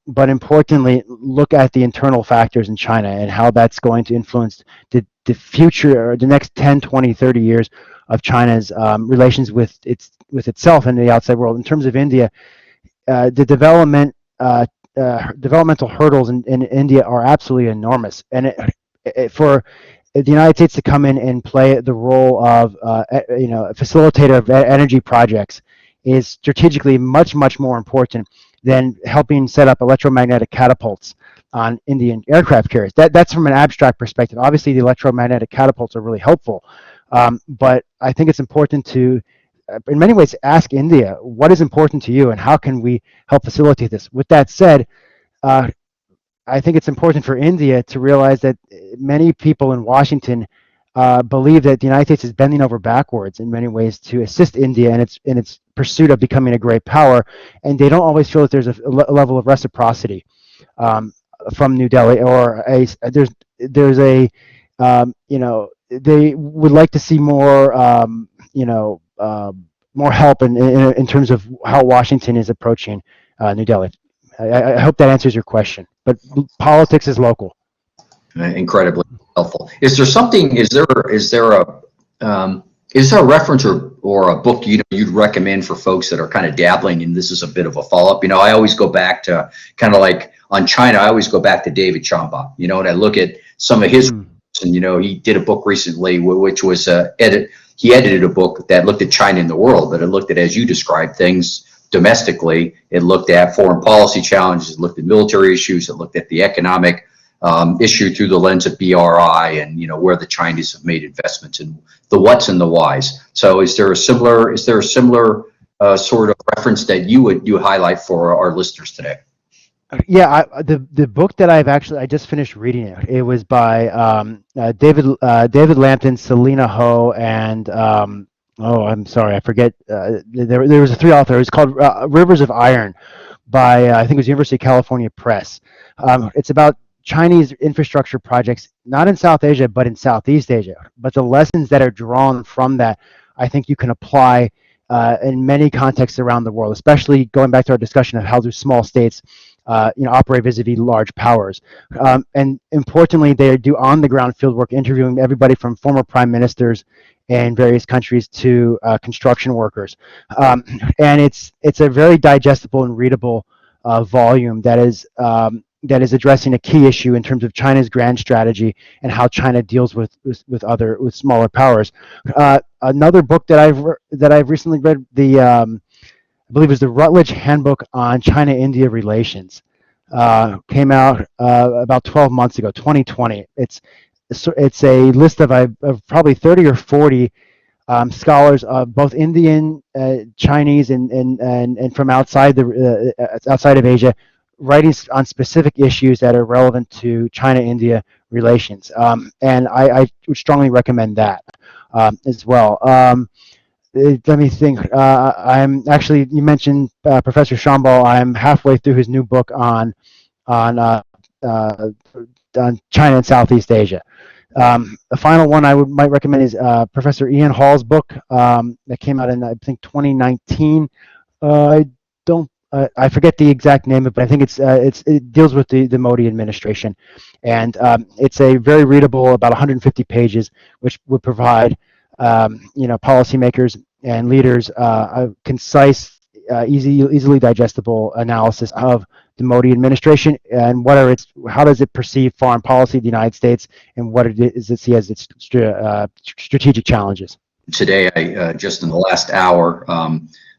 But importantly, look at the internal factors in China and how that's going to influence the future, or the next 10, 20, 30 years of China's relations with itself and the outside world. In terms of India, the developmental hurdles in India are absolutely enormous, and for the United States to come in and play the role of a facilitator of energy projects is strategically much more important than helping set up electromagnetic catapults on Indian aircraft carriers. That's from an abstract perspective. Obviously, the electromagnetic catapults are really helpful, but I think it's important to, in many ways, ask India, what is important to you and how can we help facilitate this? With that said, I think it's important for India to realize that many people in Washington believe that the United States is bending over backwards in many ways to assist India in its pursuit of becoming a great power, and they don't always feel that there's a level of reciprocity from New Delhi, or there's a they would like to see more more help in terms of how Washington is approaching New Delhi. I hope that answers your question. But politics is local. Incredibly helpful. Is there something? Is there a reference or a book you'd recommend for folks that are kind of dabbling? And this is a bit of a follow up. I always go back to kind of like on China. I always go back to David Chamba. And I look at some of his. And he did a book recently, which was he edited a book that looked at China in the world, but it looked at, as you described, things domestically. It looked at foreign policy challenges, it looked at military issues, it looked at the economic issue through the lens of BRI, and where the Chinese have made investments and the what's and the whys. So is there a similar sort of reference that you highlight for our listeners today? Yeah, the book that I just finished reading it. It was by David Lampton, Selena Ho, and I'm sorry, I forget. There was a three author. It's called Rivers of Iron by I think it was University of California Press. It's about Chinese infrastructure projects, not in South Asia, but in Southeast Asia. But the lessons that are drawn from that, I think you can apply in many contexts around the world, especially going back to our discussion of how do small states operate vis-a-vis large powers. And importantly, they do on-the-ground fieldwork, interviewing everybody from former prime ministers in various countries to construction workers. And it's a very digestible and readable volume that is addressing a key issue in terms of China's grand strategy and how China deals with smaller powers. Another book that I've recently read, I believe it was the Routledge Handbook on China-India Relations. Came out about 12 months ago, 2020. It's a list of probably 30 or 40 scholars of both Indian, Chinese, and from outside of Asia, writing on specific issues that are relevant to China-India relations. And I would strongly recommend that as well. Let me think. I'm actually, you mentioned Professor Shambal. I'm halfway through his new book on China and Southeast Asia. The final one might recommend is Professor Ian Hall's book that came out in, I think, 2019. I forget the exact name of it, but I think it deals with the Modi administration, and it's a very readable, about 150 pages, which would provide policymakers and leaders a concise, easily digestible analysis of the Modi administration and how does it perceive foreign policy of the United States, and what it is it see as its strategic challenges. Today, I just in the last hour,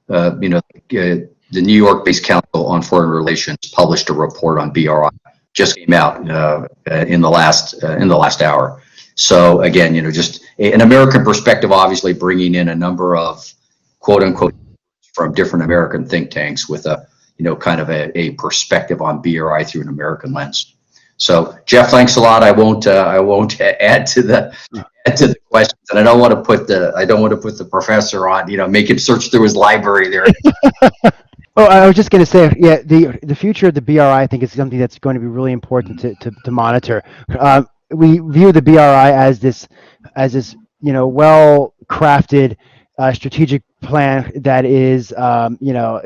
the New York-based Council on Foreign Relations published a report on BRI. Just came out in the last hour. So again, just an American perspective, obviously bringing in a number of quote unquote from different American think tanks with a kind of a perspective on BRI through an American lens. So Jeff, thanks a lot. I won't add to the questions, and I don't want to put the professor on, make him search through his library there. Oh, I was just going to say, yeah, the future of the BRI, I think, is something that's going to be really important to monitor. We view the BRI as this well-crafted strategic plan that is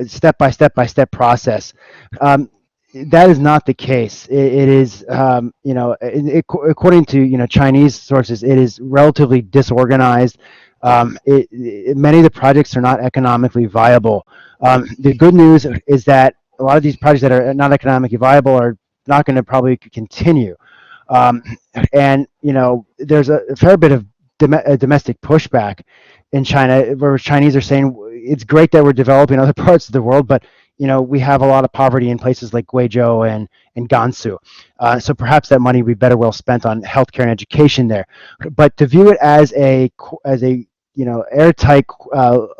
step by step process. That is not the case. It is according to Chinese sources, it is relatively disorganized. Many of the projects are not economically viable. The good news is that a lot of these projects that are not economically viable are not going to probably continue. And there's a fair bit of domestic pushback in China, where Chinese are saying it's great that we're developing other parts of the world, but we have a lot of poverty in places like Guizhou and Gansu. So perhaps that money would be better well spent on healthcare and education there. But to view it as a airtight,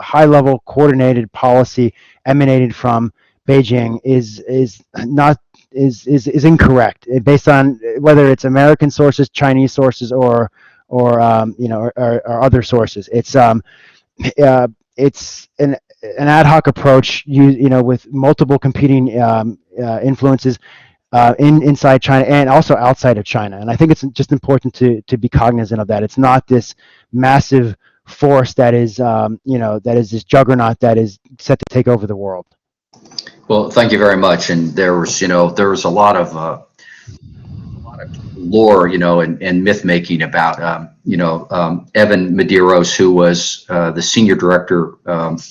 high-level coordinated policy emanated from Beijing is incorrect, based on whether it's American sources, Chinese sources, or other sources. It's an ad hoc approach, with multiple competing influences inside China and also outside of China. And I think it's just important to be cognizant of that. It's not this massive force that is this juggernaut that is set to take over the world. Well, thank you very much. And there was a lot of lore, and myth making about, Evan Medeiros, who was the senior director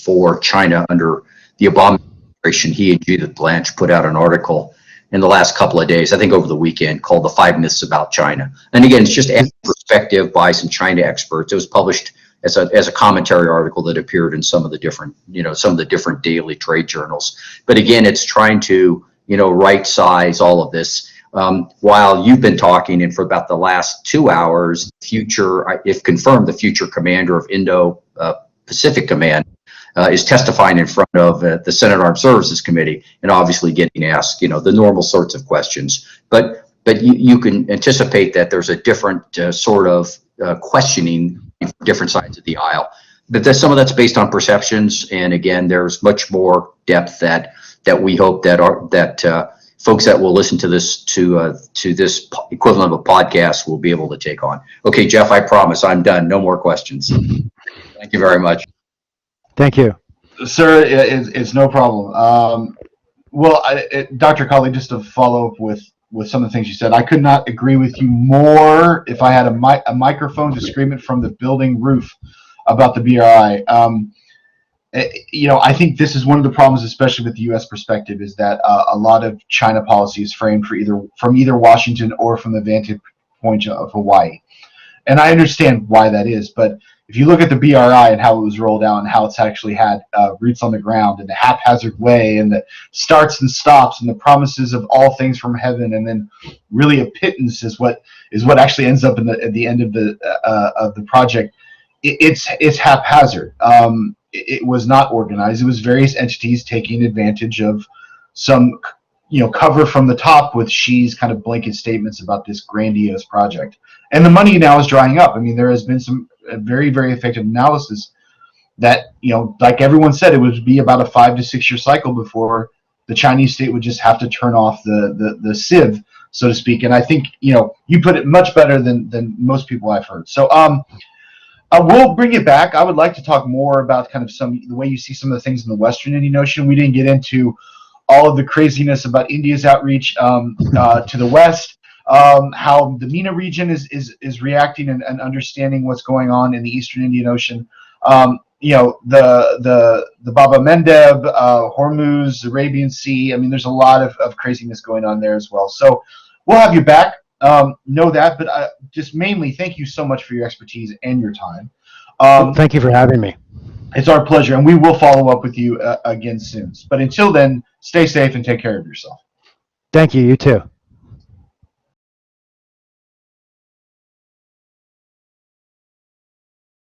for China under the Obama administration. He and Judith Blanche put out an article in the last couple of days, I think over the weekend, called "The 5 Myths About China." And again, it's just a perspective by some China experts. It was published as a commentary article that appeared in some of the different daily trade journals. But again, it's trying to right size all of this. While you've been talking, and for about the last 2 hours, if confirmed, the future commander of Indo-Pacific Command is testifying in front of the Senate Armed Services Committee, and obviously getting asked, the normal sorts of questions. But you can anticipate that there's a different sort of questioning from different sides of the aisle. But some of that's based on perceptions, and again, there's much more depth that we hope that folks that will listen to this equivalent of a podcast will be able to take on. Okay, Jeff, I promise I'm done. No more questions. Thank you very much. Thank you, sir. It's no problem. Dr. Colley, just to follow up with some of the things you said, I could not agree with you more. If I had a microphone to scream it from the building roof about the BRI. I think this is one of the problems, especially with the U.S. perspective, is that a lot of China policy is framed from either Washington or from the vantage point of Hawaii. And I understand why that is, but if you look at the BRI and how it was rolled out and how it's actually had roots on the ground in a haphazard way, and the starts and stops and the promises of all things from heaven, and then really a pittance is what actually ends up at the end of the project. It's haphazard. It was not organized. It was various entities taking advantage of some, cover from the top with Xi's kind of blanket statements about this grandiose project. And the money now is drying up. I mean, there has been some very, very effective analysis that, like everyone said, it would be about a 5 to 6 year cycle before the Chinese state would just have to turn off the sieve, so to speak. And I think, you put it much better than most people I've heard. So, we'll bring it back. I would like to talk more about kind of the way you see some of the things in the Western Indian Ocean. We didn't get into all of the craziness about India's outreach to the West, how the MENA region is reacting and understanding what's going on in the Eastern Indian Ocean. The Bab el-Mandeb, Hormuz, Arabian Sea. I mean, there's a lot of craziness going on there as well. So we'll have you back. Know that, but just mainly thank you so much for your expertise and your time. Thank you for having me. It's our pleasure, and we will follow up with you again soon. But until then, stay safe and take care of yourself. Thank you. You too.